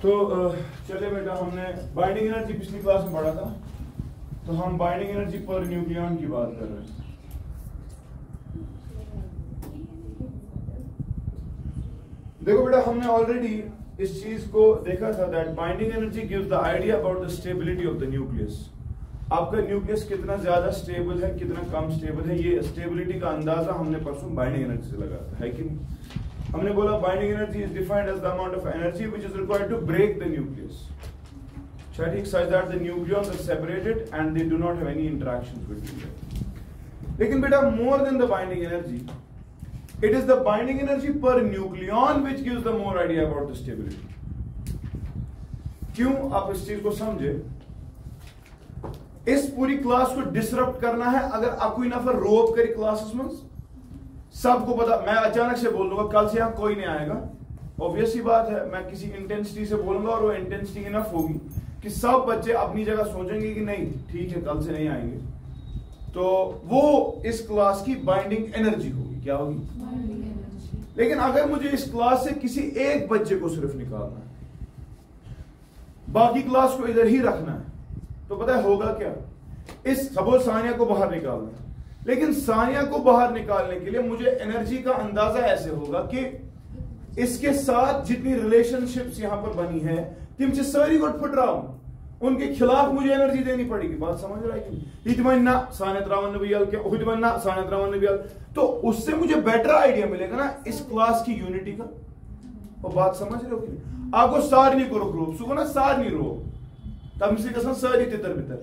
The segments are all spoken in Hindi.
तो चले बेटा, हमने बाइंडिंग एनर्जी पिछली क्लास में पढ़ा था, तो हम बाइंडिंग एनर्जी पर न्यूक्लियॉन की बात कर रहे हैं। देखो बेटा, हमने ऑलरेडी इस चीज को देखा था that binding energy gives the idea about the stability of the nucleus. आपका न्यूक्लियस कितना ज्यादा स्टेबल है, कितना कम स्टेबल है, ये स्टेबिलिटी का अंदाजा हमने परसों बाइंडिंग एनर्जी से लगाया था, है कि नहीं? हमने बोला binding energy is defined as the amount of energy which is required to break the nucleus, ठीक, such that the nucleons are separated and they do not have any interactions between them. लेकिन बेटा, more than the binding energy, it is the binding energy per nucleon which gives the more idea about the stability. क्यों? आप इस चीज को समझे। इस पूरी क्लास को डिसरप्ट करना है। अगर आपको नफर रोब करी क्लासेस में, सबको पता, मैं अचानक से बोल दूंगा कल से यहां कोई नहीं आएगा, ऑब्वियस ही बात है, मैं किसी इंटेंसिटी से बोलूंगा और वो इंटेंसिटी इनफ होगी कि सब बच्चे अपनी जगह सोचेंगे कि नहीं ठीक है कल से नहीं आएंगे, तो वो इस क्लास की बाइंडिंग एनर्जी होगी। क्या होगी? Binding energy. लेकिन अगर मुझे इस क्लास से किसी एक बच्चे को सिर्फ निकालना है, बाकी क्लास को इधर ही रखना है, तो पता है होगा क्या? इस सपोज सानिया को बाहर निकालना है, लेकिन सानिया को बाहर निकालने के लिए मुझे एनर्जी का अंदाजा ऐसे होगा कि इसके साथ जितनी रिलेशनशिप्स यहां पर बनी है तिम सारी गोट फुटराव, उनके खिलाफ मुझे एनर्जी देनी पड़ेगी। बात समझ रहा है कि तो उससे मुझे बेटर आइडिया मिलेगा ना इस क्लास की यूनिटी का। और बात समझ रहे हो कि आपको सारनी को रोक सुको ना, सारनी रो तब से सारी तितर बितर।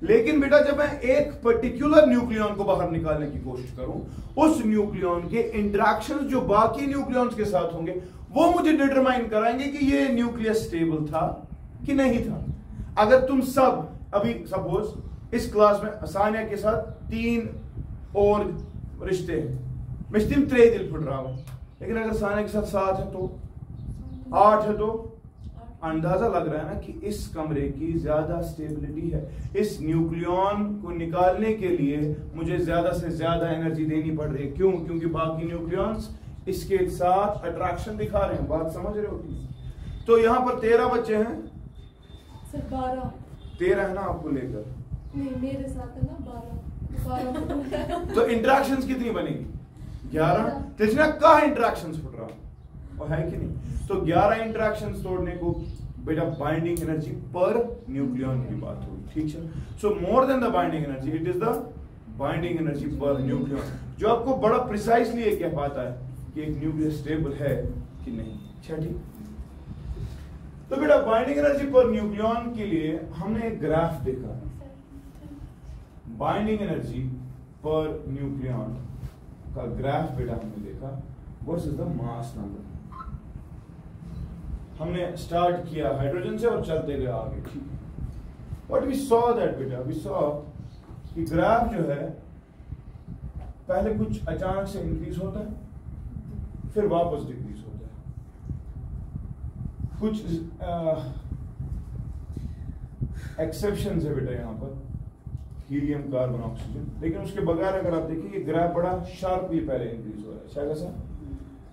लेकिन बेटा, जब मैं एक पर्टिकुलर न्यूक्लियन को बाहर निकालने की कोशिश करूं, उस न्यूक्लियन के इंटरेक्शंस जो बाकी न्यूक्लियंस के साथ होंगे वो मुझे डिटरमाइन कराएंगे कि ये न्यूक्लियस स्टेबल था कि नहीं था। अगर तुम सब अभी सपोज इस क्लास में सानिया के साथ 3 और रिश्ते हैं, मैं तीन 3 दिल फुट रहा हूं, लेकिन अगर सानिया के साथ 7 है तो 8 है, तो अंदाजा लग रहा है ना कि इस कमरे की ज्यादा स्टेबिलिटी है। इस न्यूक्लियन को निकालने के लिए मुझे ज्यादा से ज्यादा एनर्जी देनी पड़ रही है। क्यों? क्योंकि बाकी न्यूक्लियंस इसके साथ अट्रैक्शन दिखा रहे हैं। बात समझ रहे हो? तो यहां पर 13 बच्चे हैं सर, 12 13 है ना आपको लेकर? नहीं, मेरे साथ है ना 12 तो इंटरेक्शंस कितनी बनेगी? 11। तेजना का इंटरेक्शंस फुट रहा और है कि नहीं? तो 11 इंटरेक्शंस तोड़ने को बेटा बाइंडिंग एनर्जी पर न्यूक्लियन की बात होगी। ठीक है, so more than the binding energy, it is the binding energy पर न्यूक्लियन, जो आपको बड़ा प्रिसाइसली ये कह पाता है कि एक न्यूक्लियस स्टेबल है कि नहीं। अच्छा, ठीक। तो बेटा बाइंडिंग एनर्जी पर न्यूक्लियन के लिए हमने एक ग्राफ देखा, बाइंडिंग एनर्जी पर न्यूक्लियन का ग्राफ बेटा हमने देखा वर्सेस द मास नंबर। हमने स्टार्ट किया हाइड्रोजन से और चलते गए आगे। ठीक है, बट वी सॉ दैट बेटा, वी सॉ कि ग्राफ जो है पहले कुछ अचानक से इंक्रीज होता है, फिर वापस डिक्रीज होता है। कुछ एक्सेप्शंस है बेटा यहाँ पर, हीलियम, कार्बन, ऑक्सीजन, लेकिन उसके बगैर अगर आप देखिए ये ग्राफ बड़ा शार्पली पहले इंक्रीज हो रहा है, शायद ऐसा।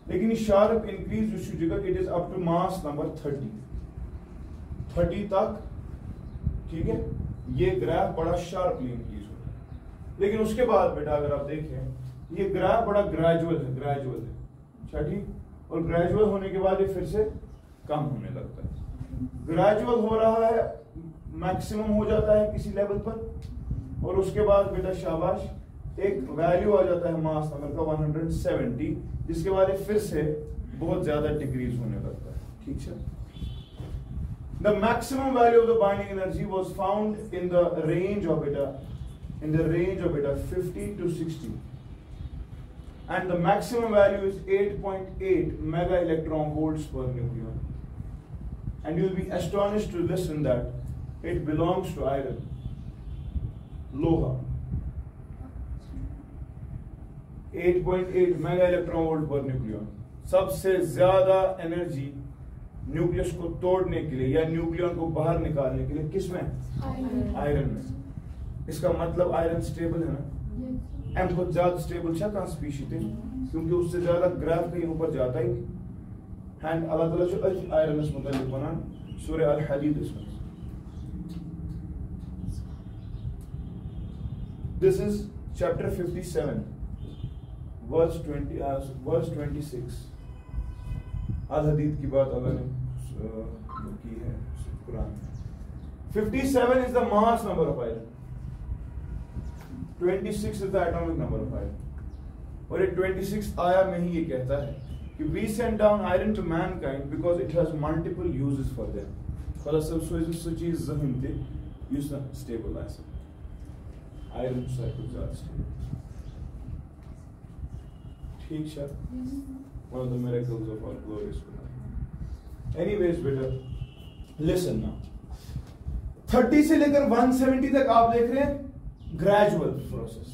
लेकिन ये शार्प इंक्रीज उस जगह it is up to mass number 30 तक। ठीक है, ये ग्राफ बड़ा शार्पली इंक्रीज हो रहा है, लेकिन उसके बाद बेटा अगर आप देखें ये ग्राफ बड़ा ग्रेजुअल है। अच्छा, ठीक, और ग्रेजुअल होने के बाद ये फिर से कम होने लगता है। ग्रेजुअल हो रहा है, मैक्सिमम हो जाता है किसी लेवल पर, और उसके बाद बेटा शाबाश एक वैल्यू आ जाता है मास नंबर का 170, जिसके बाद फिर से बहुत ज्यादा डिक्रीज होने लगता है। ठीक है, the maximum value of the binding energy was found in the range of बेटा 50 to 60, and the maximum value is 8.8 mega electron volts per nucleon, and you will be astonished to listen that it belongs to iron, लोहा। 8.8 mega electron volt per nucleon, सबसे ज्यादा एनर्जी न्यूक्लियस को तोड़ने के लिए या न्यूक्लियन को बाहर निकालने के लिए किसमें? आयरन में। इसका मतलब आयरन स्टेबल है ना, एम बहुत ज्यादा स्टेबल है स्पीशीज, क्योंकि उससे ज्यादा ग्राफ कहीं ऊपर जाता ही नहीं, एंड अल्लाह ताला जो आयरन मुतल्लिक वनान सूरह अल हदीद इसमें दिस इज चैप्टर 57 वर्स 26 अल हदीद की बात अल्लाह ने की है कुरान में। 57 is the mass number of iron, 26 is the atomic number of iron, और ये 26 आया में ही ये कहता है कि we send down iron to mankind because it has multiple uses for them. फला सब सो चीज ज़हन ते यूज़ ना stable ऐसे iron cycle ज़्यादा stable, ठीक है, one of the miracles of our glorious Quran. Anyways बेटा, listen now. 30 से लेकर 170 तक आप देख रहे हैं ग्रेजुअल प्रोसेस,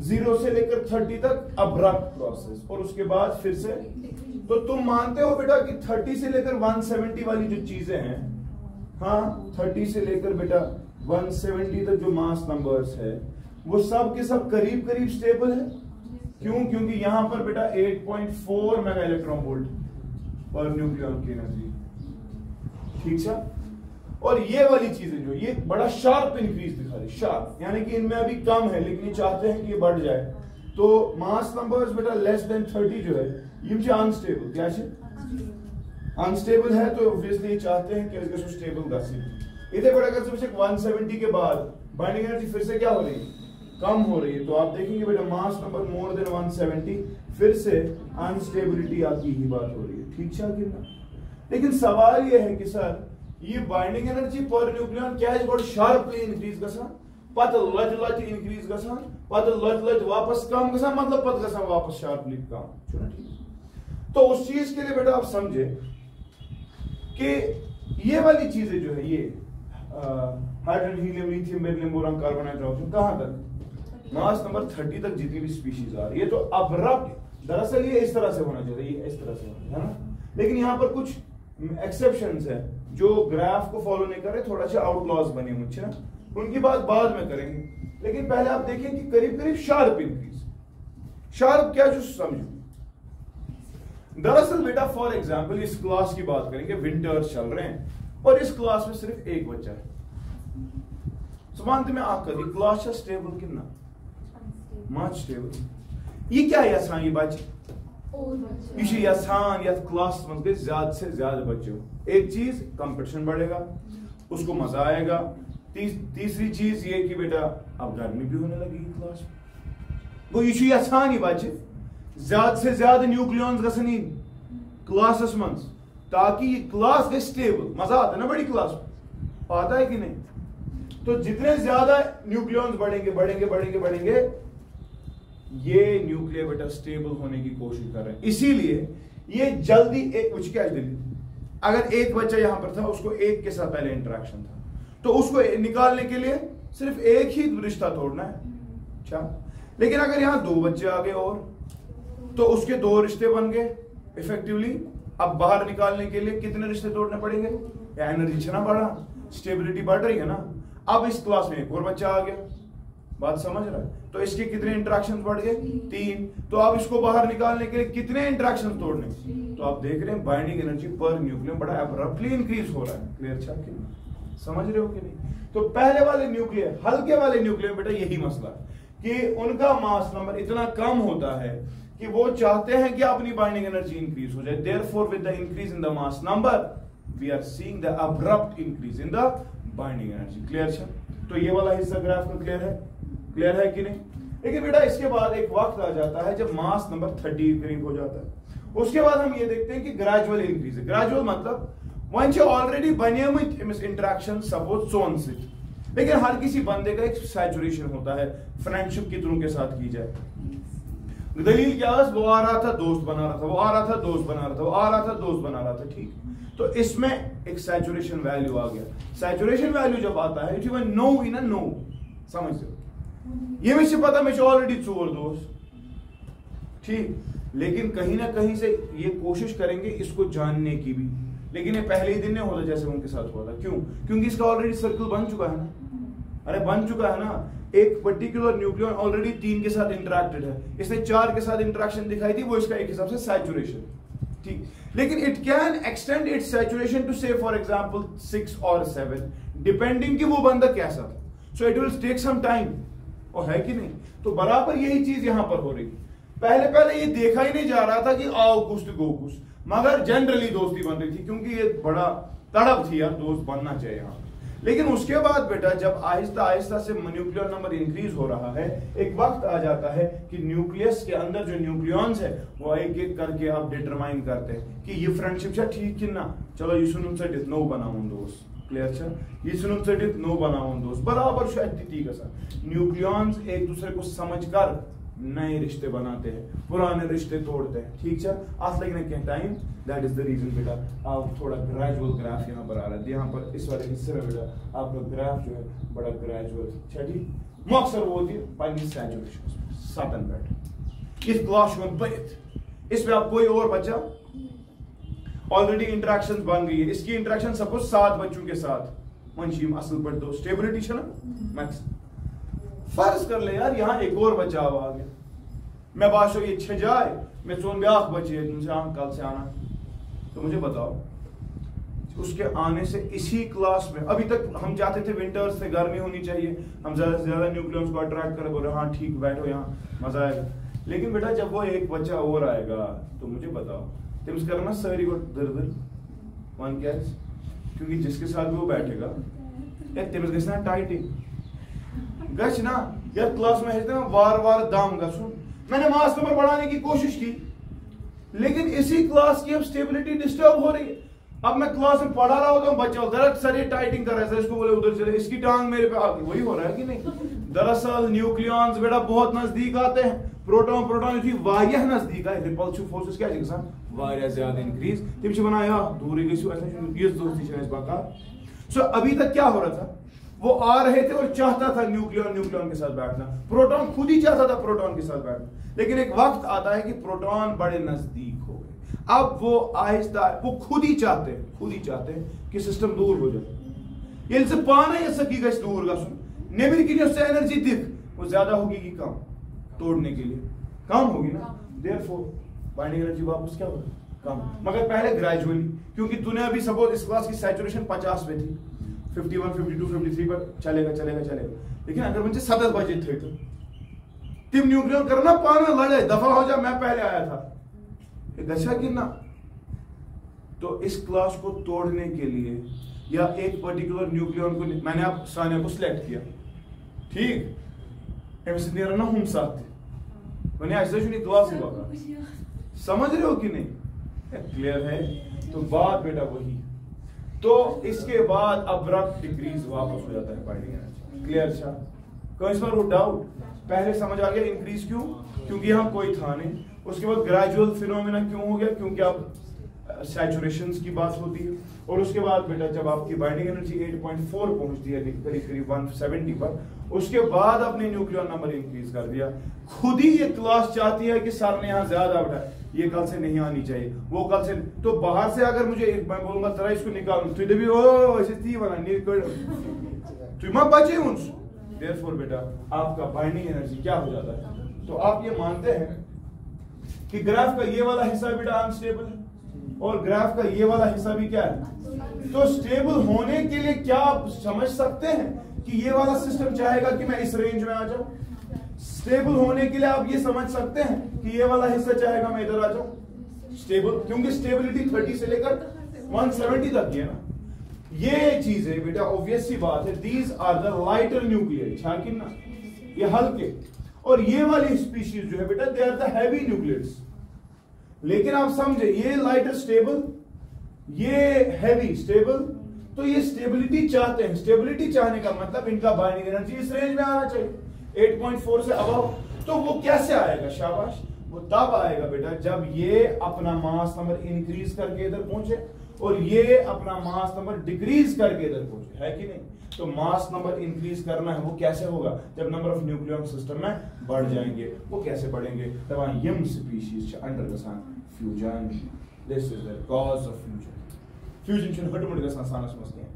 0 से लेकर 30 तक अब्रप्ट प्रोसेस, और उसके बाद फिर से। तो तुम मानते हो बेटा कि 30 से लेकर 170 वाली जो चीजें हैं, हाँ 30 से लेकर बेटा 170 तक जो मास नंबर्स है वो सब के सब करीब करीब स्टेबल है। क्यों? क्योंकि यहां पर बेटा 8.4 mega electron volt per nucleon की एनर्जी, ठीक है। और ये वाली चीजें जो ये बड़ा शार्प इंक्रीज दिखा रही, शार्प यानी कि इनमें अभी कम है लेकिन ये चाहते हैं कि ये बढ़ जाए। तो मास नंबर्स बेटा लेस देन 30 जो है ये मुझे अनस्टेबल, क्या है अनस्टेबल है, तो ऑब्वियसली चाहते हैं कि इसको स्टेबल कर सकें। इधर बेटा अगर सबसे 170 के बाद बाइंडिंग एनर्जी फिर से क्या हो रही है, कम हो रही है, तो आप देखेंगे बेटा मास नंबर मोर देन 170 फिर से अनस्टेबिलिटी आपकी ही बात हो रही है, ठीक है कि ना। लेकिन सवाल ये है कि सर ये बाइंडिंग एनर्जी पर न्यूक्लियन क्या है गोड शार्पली इंक्रीज गसान, पत लज लज इंक्रीज गसान, पत लज लज वापस कम गसान, मतलब पत गसान वापस शार्पली कम, सुना ठीक। तो उस चीज के लिए बेटा आप समझे कि ये वाली चीजें जो है ये hydrogen helium lithium beryllium boron carbon hydrogen कहां तक, मास नंबर 30 तक जितनी भी स्पीशीज आ रही है। तो अब्रप्ट दरअसल ये इस तरह से होना चाहिए, ये इस तरह से होना चाहिए, है ना। लेकिन यहां पर कुछ एक्सेप्शंस है जो ग्राफ को फॉलो नहीं कर रहे, थोड़ा सा आउटलॉज बने मुझे ना, उनकी बात बाद में करेंगे। लेकिन पहले आप देखें कि करीब करीब शार्प इंक्रीज, शार्प क्या जो समझो। दरअसल बेटा फॉर एग्जांपल इस क्लास की बात करेंगे, विंटर्स चल रहे हैं और इस क्लास में सिर्फ एक बच्चा है, मानते में आकर क्लास स्टेबल कितना मच स्टेबल, ये क्या यसान ये बच्चे यसान या क्लास में ज्यादा से ज्यादा बच्चे हो। एक चीज कंपटीशन बढ़ेगा, उसको मजा आएगा। तीसरी चीज ये कि बेटा अब गर्मी भी होने लगेगी क्लास में, वो ये यसान ही बच्चे ज्यादा से ज्यादा न्यूक्लियॉन्स गसन क्लासस में, ताकि ये क्लास गए स्टेबल। मजा आता है ना बड़ी क्लास में, आता है कि नहीं। तो जितने ज्यादा न्यूक्लियॉन्स बढ़ेंगे बढ़ेंगे बढ़ेंगे बढ़ेंगे, ये न्यूक्लियर बेटा स्टेबल होने की कोशिश कर रहे हैं। इसीलिए ये जल्दी क्या अगर एक बच्चा यहां पर था, उसको एक के साथ पहले इंटरेक्शन था, तो उसको निकालने के लिए सिर्फ एक ही रिश्ता तोड़ना है, अच्छा। लेकिन अगर यहां दो बच्चे आ गए और, तो उसके दो रिश्ते बन गए इफेक्टिवली। अब बाहर निकालने के लिए कितने रिश्ते तोड़ने पड़ेंगे, या एनर्जी छना बढ़ा, स्टेबिलिटी बढ़ रही है ना। अब इस क्लास में एक और बच्चा आ गया, बात समझ रहा है, तो इसके कितने इंटरेक्शंस बढ़ गए, 3। तो अब इसको बाहर निकालने के लिए कितने इंटरेक्शंस तोड़ने, तो आप देख रहे हैं बाइंडिंग एनर्जी पर न्यूक्लियन बड़ा अब्रप्टली इंक्रीज हो रहा है। क्लियर छा कि नहीं, समझ रहे हो कि नहीं। तो पहले वाले न्यूक्लियर, हल्के वाले न्यूक्लियर बेटा यही मसला कि उनका मास नंबर इतना कम होता है कि वो चाहते हैं कि अपनी बाइंडिंग एनर्जी इंक्रीज हो जाए। Therefore with the increase in the mass number we are seeing the abrupt increase in the binding energy. Clear है। तो ये वाला हिस्सा ग्राफ का क्लियर है, क्लियर है कि नहीं। लेकिन बेटा इसके बाद एक वक्त आ जाता है जब मास नंबर 30 करीब हो जाता है, उसके बाद हम ये देखते हैं कि ग्रेजुअल इंक्रीज है। ग्रेजुअल मतलब वहां ऑलरेडी बने हुए इंटरेक्शन सपोज सोन से, लेकिन हर किसी बंदे का एक सैचुरेशन होता है, फ्रेंडशिप के थ्रू के साथ की जाए। दलील क्या है, वो आ रहा था दोस्त बना रहा था, वो आ रहा था दोस्त बना रहा था, वो आ रहा था दोस्त बना रहा था, ठीक। तो इसमें एक सैचुरेशन वैल्यू आ गया। सैचुरेशन वैल्यू जब आता है it even no in a no, समझते हो, ये मुझे पता मैं ऑलरेडी चोर दोस्त, ठीक। लेकिन कहीं ना कहीं से ये कोशिश करेंगे इसको जानने की भी, लेकिन ये पहले ही दिन नहीं होता जैसे उनके साथ हुआ था। क्यों? क्योंकि इसका ऑलरेडी सर्कल बन चुका है ना, अरे बन चुका है ना। एक पर्टिकुलर न्यूक्लियन ऑलरेडी 3 के साथ इंटरेक्टेड है, इसने 4 के साथ इंटरेक्शन दिखाई थी, वो इसका एक हिसाब से सैचुरेशन, ठीक। लेकिन it can extend its saturation to say for example 6 और 7 डिपेंडिंग कि वो बंदा कैसा था. So it will take some time. और है कि नहीं? तो बराबर यही चीज यहां पर हो रही. पहले ये देखा ही नहीं जा रहा था कि आओ कुछ तो गो कुछ, मगर जनरली दोस्ती बन रही थी क्योंकि ये बड़ा तड़प थी यार, दोस्त बनना चाहिए यहां. लेकिन उसके बाद बेटा जब आहिस्ता आहिस्ता से न्यूक्लियर नंबर इंक्रीज हो रहा है, एक वक्त आ जाता है कि न्यूक्लियस के अंदर जो न्यूक्लियॉन्स है वो एक एक करके आप डिटरमाइन करते हैं कि ये फ्रेंडशिप छा ठीक कि ना. चलो ये सुनुम सटित नो बनाऊं दोस्त, क्लियर छा, ये सुनुम सटित नो बनाऊं दोस्त, बराबर शायद ठीक है. न्यूक्लियॉन्स एक दूसरे को समझकर नए रिश्ते बनाते हैं, पुराने रिश्ते तोड़ते हैं. ठीक है, आज लगे क्या time, that is the reason बेटा आप थोड़ा ग्रेजुअल ग्राफ यहाँ पर आ रहा है. यहाँ पर इस वाले हिस्से में बेटा आपका ग्राफ जो है बड़ा ग्रेजुअल छठी मकसद वो होती है पानी सैचुरेशन सतन बेटा. इस क्लास में बनित इसमें आप कोई और बच्चा ऑलरेडी इंटरेक्शन बन गई है. इसकी इंटरेक्शन सपोज 7 बच्चों के साथ मंशीम असल पर दो स्टेबिलिटी है ना मैक्स. फर्ज कर ले यार यहाँ एक और बच्चा आ गया, मैं बाशो ये छे जाए मैं सोन ब्याख बचे तुमसे कल से आना. तो मुझे बताओ उसके आने से इसी क्लास में अभी तक हम चाहते थे विंटर्स से गर्मी होनी चाहिए, हम ज्यादा से ज्यादा न्यूक्लियस को अट्रैक्ट करें, बोले हाँ ठीक बैठो यहाँ मजा आएगा. लेकिन बेटा जब वो एक बच्चा और आएगा तो मुझे बताओ तुम करना सारी को दर वन कैच, क्योंकि जिसके साथ वो बैठेगा तमिस गस ना टाइटिंग गच ना यार क्लास में है वार वार दाम गसुन. मैंने मास नंबर बढ़ाने की कोशिश की लेकिन इसी क्लास की अब स्टेबिलिटी डिस्टर्ब हो रही है. अब मैं क्लास में पढ़ा रहा होता हूँ बच्चा दरअसल सर ये टाइटिंग कर रहा है, इसको बोले उधर चले, इसकी टांग मेरे पे आ गई. वही हो रहा है कि नहीं? दरअसल न्यूक्लियॉन्स बेटा बहुत नजदीक आते हैं, प्रोटॉन प्रोटॉन थी वारिया नजदीक आए, रिपल्सिव फोर्सेस क्या है वारिया ज्यादा इंक्रीज तिम छ बनाया दूर गई ऐसा ये दोस्ती है इस बात. सो अभी तक क्या हो रहा था, वो आ रहे थे और चाहता था न्यूक्लियॉन के साथ बैठना, प्रोटॉन खुद ही चाहता था प्रोटॉन के साथ बैठना. लेकिन एक वक्त आता है कि प्रोटॉन बड़े नजदीक हो गए, अब वो आहिस्ता वो खुद ही चाहते हैं कि सिस्टम दूर हो जाए. ये से पाना या सकी गस दूर गसुन नेबर की जो एनर्जी दिख वो ज्यादा होगी कि कम, तोड़ने के लिए कम होगी ना. देयरफॉर बाइंडिंग एनर्जी वापस क्या होगा कम, मगर पहले ग्रेजुअली, क्योंकि तूने अभी सपोज इस क्लास की सैचुरेशन 50 पे थी, 51, 52, 53 पर चलेगा. लेकिन अगर मुझे 7 बजे थे तो टिम न्यूक्लियन करना पाना लड़े दफा हो जा, मैं पहले आया था दशा की ना. तो इस क्लास को तोड़ने के लिए या एक पर्टिकुलर न्यूक्लियन को मैंने आप सानिया को सिलेक्ट किया, ठीक एमसी ना हम साथ थे मैंने ऐसा नहीं क्लास ही होगा, समझ रहे हो कि नहीं? क्लियर है? तो बात बेटा वही. तो इसके बाद अब्रप्ट डिक्रीज वापस हो जाता है बाइंडिंग एनर्जी. क्लियर था? कोई इस पर वो डाउट? पहले समझ आ गया इंक्रीज क्यों, क्योंकि यहाँ कोई था नहीं. उसके बाद ग्रेजुअल फिनोमेना क्यों हो गया, क्योंकि अब सैचुरेशंस की बात होती है. और उसके बाद बेटा जब आपकी बाइंडिंग एनर्जी 8.4 पहुंचती है करीब करीब 170 पर, उसके बाद अपने न्यूक्लियर नंबर इंक्रीज कर दिया. खुद ही ये क्लास चाहती है कि सर ने यहाँ ज्यादा उठाया, ये कल से नहीं आनी चाहिए, वो कल से. तो बाहर से अगर मुझे मैं बोलूंगा तरह इसको निकालू तो भी ओ ऐसे थी बना तो मैं बचे उनसे. देयरफॉर बेटा आपका बाइंडिंग एनर्जी क्या हो जाता है. तो आप ये मानते हैं कि ग्राफ का ये वाला हिस्सा बेटा अनस्टेबल है और ग्राफ का ये वाला हिस्सा भी क्या है. तो स्टेबल होने के लिए क्या आप समझ सकते हैं कि ये वाला सिस्टम चाहेगा कि मैं इस रेंज में आ जाऊं. स्टेबल होने के लिए आप ये समझ सकते हैं कि ये वाला हिस्सा चाहेगा मैं इधर आ जाऊं स्टेबल, क्योंकि स्टेबिलिटी 30 से लेकर 170 तक है ना. ये चीजें बेटा ऑब्वियस सी बात है, these are the lighter nuclear, छाकिन ना ये हल्के. और ये वाली स्पीशीज जो है बेटा they are the heavy nuclears. लेकिन आप समझे ये लाइटर स्टेबल, ये हैवी स्टेबल, तो ये स्टेबिलिटी चाहते हैं. स्टेबिलिटी चाहने का मतलब इनका बाइंडिंग एनर्जी इस रेंज में आना चाहिए 8.4 से अबव. तो वो कैसे आएगा? शाबाश, वो तब आएगा बेटा जब ये अपना मास नंबर इंक्रीज करके इधर पहुंचे और ये अपना मास नंबर डिक्रीज करके इधर पहुंचे, है कि नहीं? तो मास नंबर इंक्रीज करना है, वो कैसे होगा? जब नंबर ऑफ न्यूक्लियन सिस्टम में बढ़ जाएंगे. वो कैसे बढ़ेंगे? तब यम species undergoes fusion. This is the cause of fusion. Fusion छन हटमुट गसान सानस मस्ते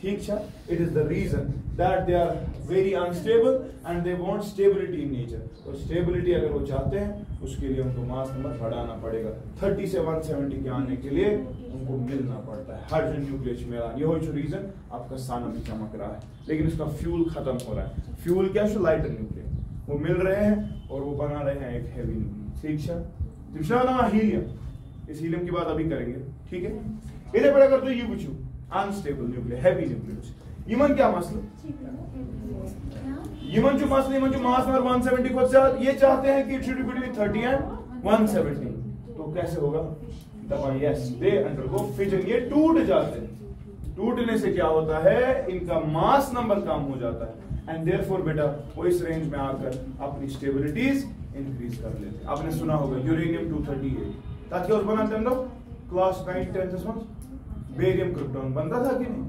ठीक है, it is the reason that they are very unstable and they want stability in nature. और स्टेबिलिटी अगर वो चाहते हैं उसके लिए उनको मास नंबर बढ़ाना पड़ेगा। 30 से 170 के आने के लिए उनको मिलना पड़ता है हाइड्रोजन न्यूक्लियस मिला। ये हो जो रीजन आपका साना भी चमक रहा है, लेकिन इसका फ्यूल खत्म हो रहा है। फ्यूल क्या है? लाइटर न्यूक्लियस वो मिल रहे हैं और वो बना रहे हैं एक हेवी न्यूक्लियस। ठीक है, दूसरा नाम हीलियम। इस हीलियम की बात अभी करेंगे। ठीक है, इधर बड़ा कर दो ये पूछू unstable nucleus, heavy nucleus. Yemen क्या मसला? यमन जो मसला, यमन जो मास नंबर 170 को साथ ये चाहते हैं कि it should be between 30 and 170। तो कैसे होगा? दबाएं यस, दे अंडरगो फिजन, ये टूट जाते हैं। टूटने से क्या होता है? इनका मास नंबर कम हो जाता है एंड देयरफॉर बेटा वो इस रेंज में आकर अपनी स्टेबिलिटीज इंक्रीज कर लेते हैं। आपने सुना होगा यूरेनियम 238 ताकि और बनाते हैं लोग क्लास 9 10 में बेरियम क्रिप्टॉन बनता था कि नहीं?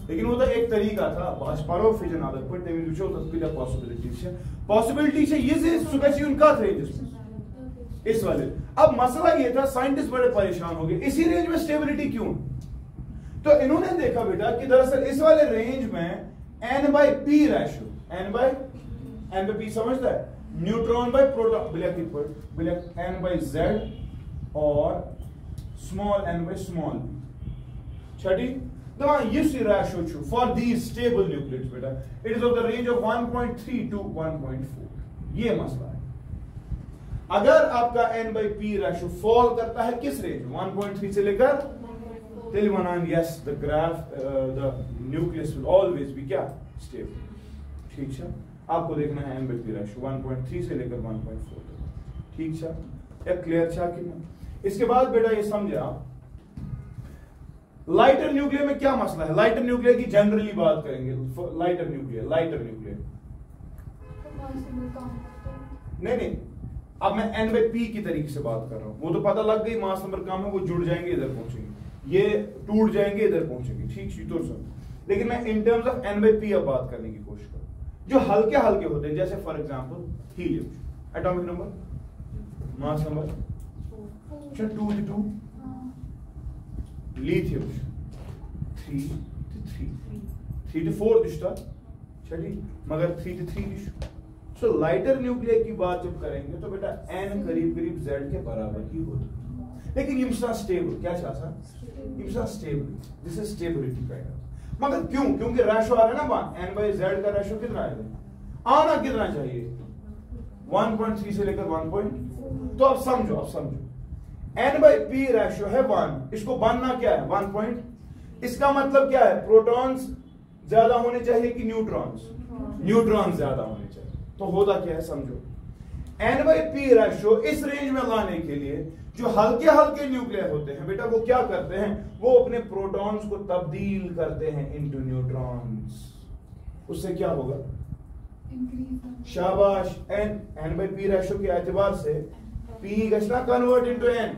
लेकिन वो तो एक तरीका था पारो फिजन आदत पर तेमी विचो तस्पीला पॉसिबिलिटीज है, पॉसिबिलिटी से ये से सुगसी उनका रेंज इस वाले। अब मसला ये था साइंटिस्ट बड़े परेशान हो गए इसी रेंज में स्टेबिलिटी क्यों? तो इन्होंने देखा बेटा कि दरअसल इस वाले रेंज में n/p रेशियो, n/p समझता है? Neutron bye proton black n/z और स्मॉल n by स्मॉल छठी दवा this ratio chu for these stable nucleates बेटा it is of the range of 1.3 to 1.4। ये मसला है। अगर आपका n/p रेशियो फॉल करता है किस रेंज में? 1.3 से लेकर till 1 yes the graph the nucleus will always be क्या? stable। ठीक है, आपको देखना है n/p रेशियो 1.3 से लेकर 1.4 तक। ठीक है, एक क्लियर था कि नहीं? इसके बाद बेटा ये समझे आप लाइटर न्यूक्लियर में क्या मसला है। लाइटर न्यूक्लियर की जनरली बात करेंगे। लाइटर न्यूक्लियर नहीं, अब मैं n/p की तरीके से बात कर रहा हूं। वो तो पता लग गई मास नंबर कम है, वो जुड़ जाएंगे इधर पहुंचेंगे, ये टूट जाएंगे इधर पहुंचेंगे। ठीक तो सब, लेकिन मैं इन टर्म्स ऑफ n/p अब बात करने की कोशिश करूं। जो हल्के हल्के होते हैं जैसे for example helium, atomic number mass number 2 lithium 3 to 4 दिशा छठी मगर 3 to 3 सो लाइटर न्यूक्लियर की बात जब करेंगे तो बेटा n करीब z के बराबर ही होता। लेकिन ये स्टेबल क्या चाहता? ये stable, this is stability kind of. मगर क्यों? क्योंकि रेशियो आ रहा है ना n/z का रेशियो कितना आएगा? आना कितना चाहिए? 1.3 से लेकर 1. तो अब समझो n/p रेशियो है 1, इसको बनना क्या है? 1 पॉइंट। इसका मतलब क्या है? प्रोटॉन्स ज्यादा होने चाहिए कि न्यूट्रॉन्स? न्यूट्रॉन्स ज्यादा होने चाहिए। तो होता क्या है समझो, n/p रेशियो इस रेंज में लाने के लिए जो हल्के हल्के न्यूक्लियर होते हैं बेटा वो क्या करते हैं? वो अपने प्रोटॉन्स को तब्दील करते हैं इनटू न्यूट्रॉन्स। उससे क्या होगा? शाबाश, n/p रेशियो के एतबार से p गशना कन्वर्ट इनटू n,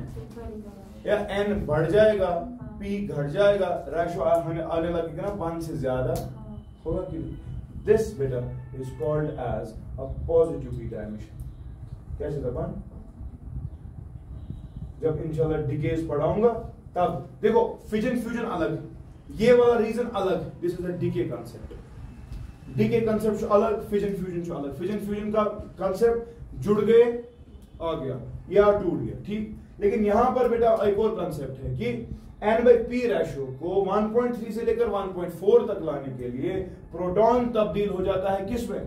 या n बढ़ जाएगा p घट जाएगा, रेशियो आने लगेगा ना 1 से ज्यादा होगा कि दिस बेटा is called as a positive beta emission. कैसे दबान? जब इंशाल्लाह डिकेज पढ़ाऊंगा तब देखो फिजन फ्यूजन अलग, ये वाला रीजन अलग, this is a decay concept. Decay concept अलग, फिजन फ्यूजन अलग। फिजन फ्यूजन का कांसेप्ट जुड़ गए आ गया या टूट गया, ठीक। लेकिन यहां पर बेटा एक और कांसेप्ट है कि n/p रेशियो को 1.3 से लेकर 1.4 तक लाने के लिए प्रोटॉन तब्दील हो जाता है किसमें?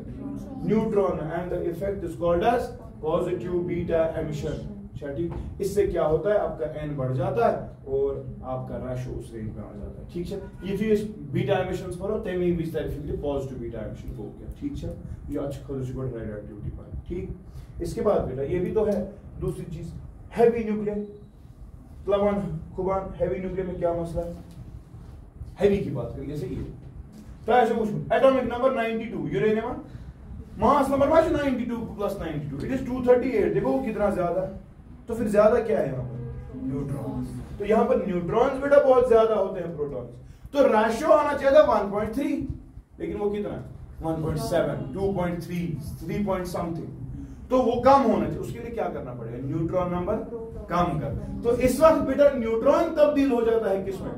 Neutron, and the effect is called as positive beta emission. ठीक, इससे क्या होता है? आपका n बढ़ जाता है और आपका रेशियो उस रेंज में आ जाता है। ठीक है, ये फिर बीटा एमिशंस पर होते हैं, भी तरह पॉजिटिव बीटा एमिशन हो गया। ठीक है, ये अच्छा खुद रेडियोएक्टिविटी पर। ठीक, इसके बाद बेटा ये भी तो है दूसरी चीज, heavy nuclear. प्लवन Khuban heavy nuclear में क्या मसला है? हैवी की बात करें जैसे ये तो ऐसे पूछूं, atomic number 92, uranium mass number 92 plus 92, it is 238। देखो कितना ज्यादा है। तो फिर ज्यादा क्या है यहाँ पर? न्यूट्रॉन्स। तो यहाँ पर न्यूट्रॉन्स बेटा बहुत ज्यादा होते हैं प्रोटॉन्स। तो रेशियो आना चाहिए था 1.3, लेकिन वो कितना है? 1.7, 2.3, 3 पॉइंट समथिंग। तो वो कम होना चाहिए, उसके लिए क्या करना पड़ेगा? न्यूट्रॉन नंबर कम कर। तो इस वक्त बेटा न्यूट्रॉन तब्दील हो जाता है किसमें?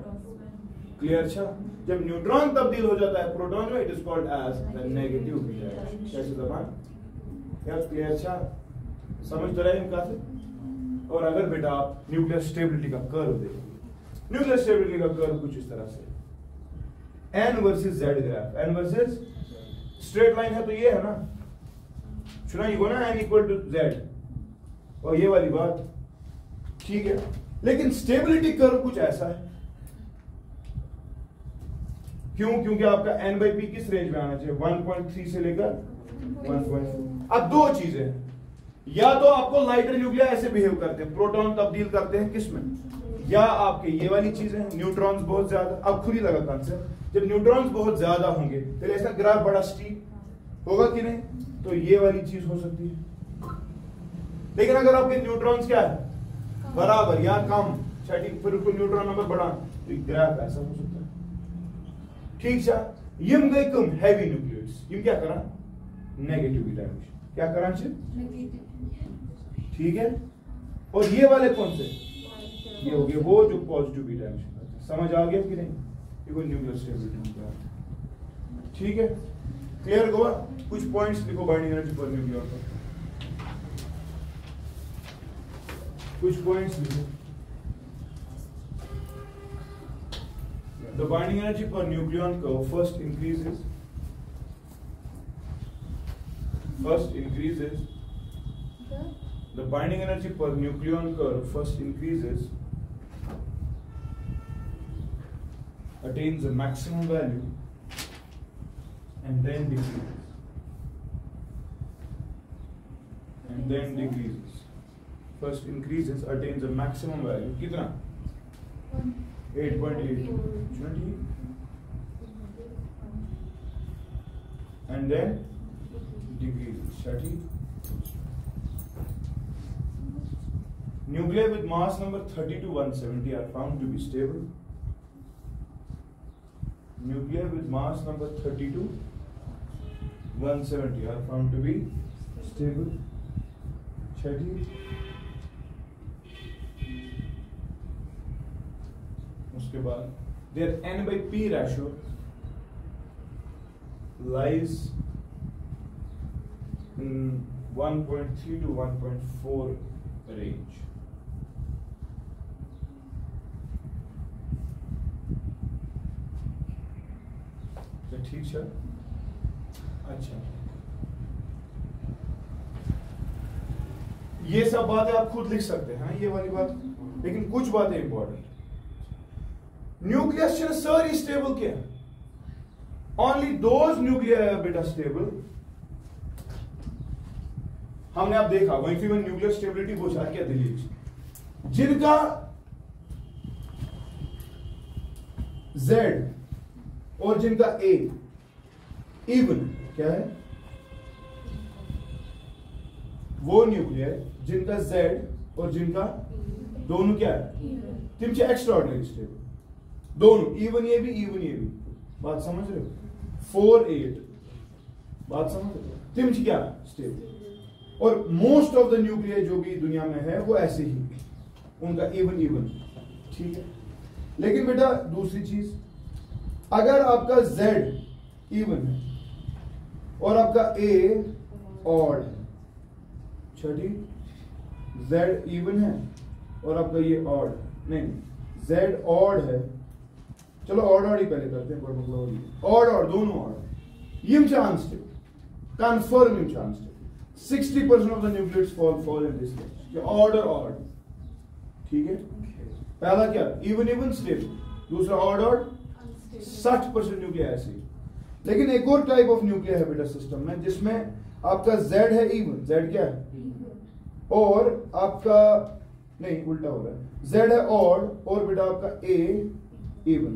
क्लियर छा? जब न्यूट्रॉन तब्दील हो जाता है प्रोटॉन में, it is called as the negative beta. कैसे दबान? क्या क्लियर छा? समझ तो रहे हैं इनका से? और अगर बेटा आप न्यूक्लियर स्टेबिलिटी का कर्व देखोगे, न्यूक्लियर स्टेबिलिटी का कर्व कुछ इस तरह से, N versus Z graph, N versus straight line है तो ये है ना, सुना ये ना, एन इक्वल टू जेड, और ये वाली बात ठीक है। लेकिन स्टेबिलिटी कर्व कुछ ऐसा है, क्यों? क्योंकि आपका एन बाई पी किस रेंज में आना चाहिए, 1.3 से लेकर 1.4। अब दो चीजें, या तो आपको लाइटर न्यूक्लिया ऐसे बिहेव करते हैं, प्रोटॉन तब्दील करते हैं किसमें, या आपके ये वाली चीजें, न्यूट्रॉन्स बहुत ज्यादा। अब खुद ही लगा कंसेप्ट, जब न्यूट्रॉन्स बहुत ज्यादा होंगे तो ऐसा ग्राफ बड़ा स्टीप होगा कि नहीं, तो ये वाली चीज हो सकती है। लेकिन अगर आपके न्यूट्रॉन्स क्या है, बराबर या कम, फिर उसको न्यूट्रॉन नंबर बढ़ा, तो ग्राफ ऐसा हो सकता है। ठीक है, यम गए कम हैवी न्यूक्लियस, यम क्या करा, नेगेटिव बीटा एमिशन, क्या करा ठीक है। और ये वाले कौन से, ये हो गए वो जो पॉजिटिव बीटा एमिशन करते हैं। समझ आ गया कि नहीं? ये कोई न्यूक्लियर स्टेबिलिटी है, ठीक है, क्लियर हुआ? कुछ पॉइंट्स लिखो बाइंडिंग एनर्जी पर न्यूक्लियर पर, कुछ पॉइंट्स लिखो। The binding energy per nucleon curve first increases the binding energy per nucleon curve first increases, attains a maximum value and then decreases. First increases, attains a maximum value, कितना? 8.8, and then decreases. Nuclei with mass number 30 to 170 are found to be stable. Nuclei with mass number 30 to 170 are found to be stable. उसके बाद their n by p ratio lies in 1.3 to 1.4 range. तो ठीक है, अच्छा, ये सब बातें आप खुद लिख सकते हैं, ये वाली बात, लेकिन कुछ बातें इंपॉर्टेंट। न्यूक्लियस सारी स्टेबल क्या है, ओनली दोज न्यूक्लियर बेटा स्टेबल। हमने आप देखा वहीं फिर न्यूक्लियर स्टेबिलिटी पूछा क्या दलील, जिनका Z और जिनका A इवन क्या है, वो न्यूक्लियर जिनका Z और जिनका दोनों क्या है, तिम एक्स्ट्राऑर्डिनरी स्टेबल, दोनों इवन ये भी बात समझ रहे हो, 4-8 बात समझ रहे हो, तिम क्या स्टेबल। और मोस्ट ऑफ द न्यूक्लियर जो भी दुनिया में है वो ऐसे ही, उनका इवन, ठीक है। लेकिन बेटा दूसरी चीज, अगर आपका Z इवन है और आपका A ऑड है, छठी Z इवन है और आपका ये ऑड नहीं, Z ऑड है, चलो ऑड ही पहले करते हैं, कोई मतलब ऑड दोनों ऑड, यम चांस कंफर्म यम chance 60% of the nucleus fall in this range, odd, ठीक है। पहला क्या इवन स्टेबल, दूसरा ऑड 60% न्यूक्लियर ऐसे ही। लेकिन एक और टाइप ऑफ न्यूक्लियर है बेटा सिस्टम में जिसमें आपका Z है इवन, Z क्या है और आपका नहीं उल्टा हो रहा है, Z है ऑड और बेटा आपका A इवन,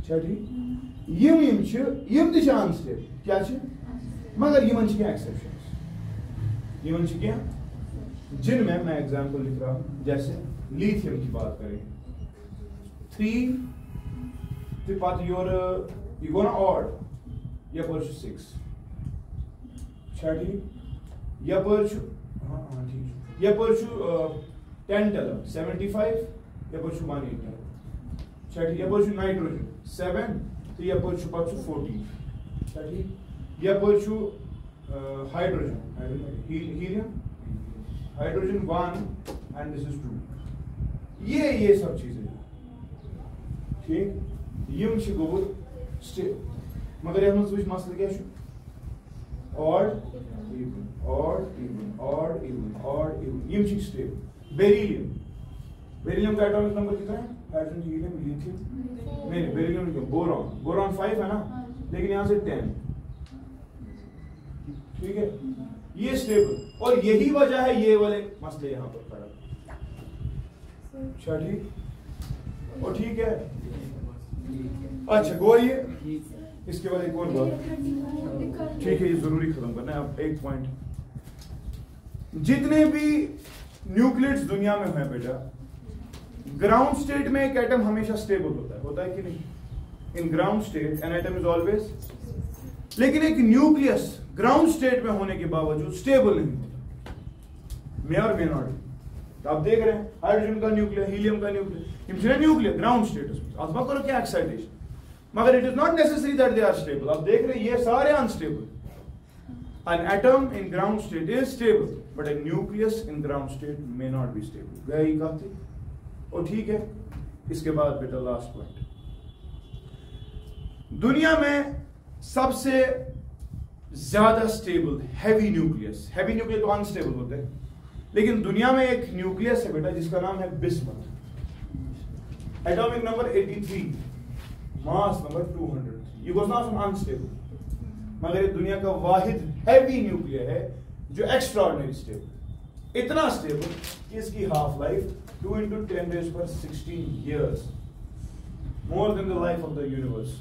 ठीक। यम अनस्टेबल क्या मगर यमन क्या एक्सेप्शंस, यमन क्या, जिनमें मैं एग्जांपल लिख रहा हूं, जैसे लिथियम की बात करें, 3 you gonna odd या पर 6 छठी या पर ठीक या पर 10 75 या पर 180 छठी यपर नाइट्रोजन 7 तो यपर 14 छठी यपर hydrogen helium hydrogen 1 and this is 2 ये सब चीजें ठीक यम गोबुत स्टेबल मगर यह मसले क्या odd even यम स्टेबल बेरिलियम का एटॉमिक नंबर कितना है हाइड्रोजन हीलियम लिथियम नहीं बेरिलियम नहीं बोरॉन 5 है ना लेकिन यहां से 10 ठीक है ये स्टेबल और यही वजह है ये वाले मसले यहां पर खड़ा ठीक और ठीक है अच्छा गो ये इसके बाद एक और बात ठीक है ये जरूरी खत्म करना है अब एक पॉइंट जितने भी न्यूक्लियस दुनिया में है बेटा ग्राउंड स्टेट में एक एटम हमेशा स्टेबल होता है कि नहीं in ground state an atom is always लेकिन एक न्यूक्लियस ग्राउंड स्टेट में होने के बावजूद स्टेबल नहीं होता मे और मे नॉट तो आप देख रहे हैं हाइड्रोजन का न्यूक्लियर हीलियम का न्यूक्लियर न्यूक्लियर ग्राउंड स्टेटस आसमा करो क्या एक्साइटेशन मगर it is not necessary that they are stable आप देख रहे हैं ये सारे unstable an atom in ground state is stable but a nucleus in ground state may not be stable गया ही कहा थी और ठीक है इसके बाद बेटा लास्ट पॉइंट दुनिया में सबसे ज्यादा स्टेबल हैवी न्यूक्लियस तो अनस्टेबल होते हैं लेकिन दुनिया में एक न्यूक्लियस है बेटा जिसका नाम है bismuth atomic number 83 mass number 200 ये वाज नॉट अनस्टेबल मगर ये दुनिया का वाहिद हैवी न्यूक्लियर है जो एक्स्ट्राऑर्डिनरी स्टेबल इतना स्टेबल कि इसकी half life 2 × 10⁻16 years more than the life of the universe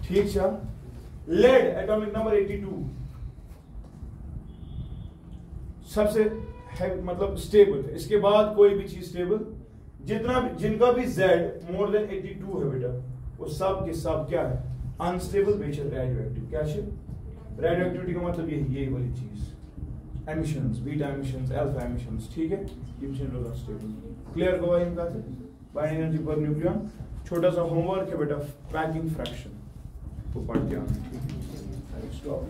ठीक है लेड एटॉमिक नंबर 82 सबसे मतलब स्टेबल है इसके बाद कोई भी चीज स्टेबल जिनका भी Z मोर देन 82 है बेटा वो सब के सब क्या है अनस्टेबल बेशक रेडियो एक्टिव क्या है रेडियो एक्टिविटी का मतलब यही वाली चीज emissions beta emissions alpha emissions ठीक है ये मिशन रोज अनस्टेबल क्लियर हुआ इनका से बाइंडिंग एनर्जी पर न्यूक्लियन छोटा सा होमवर्क है बेटा पैकिंग फ्रैक्शन तो पढ़ के आना ठीक है स्टॉप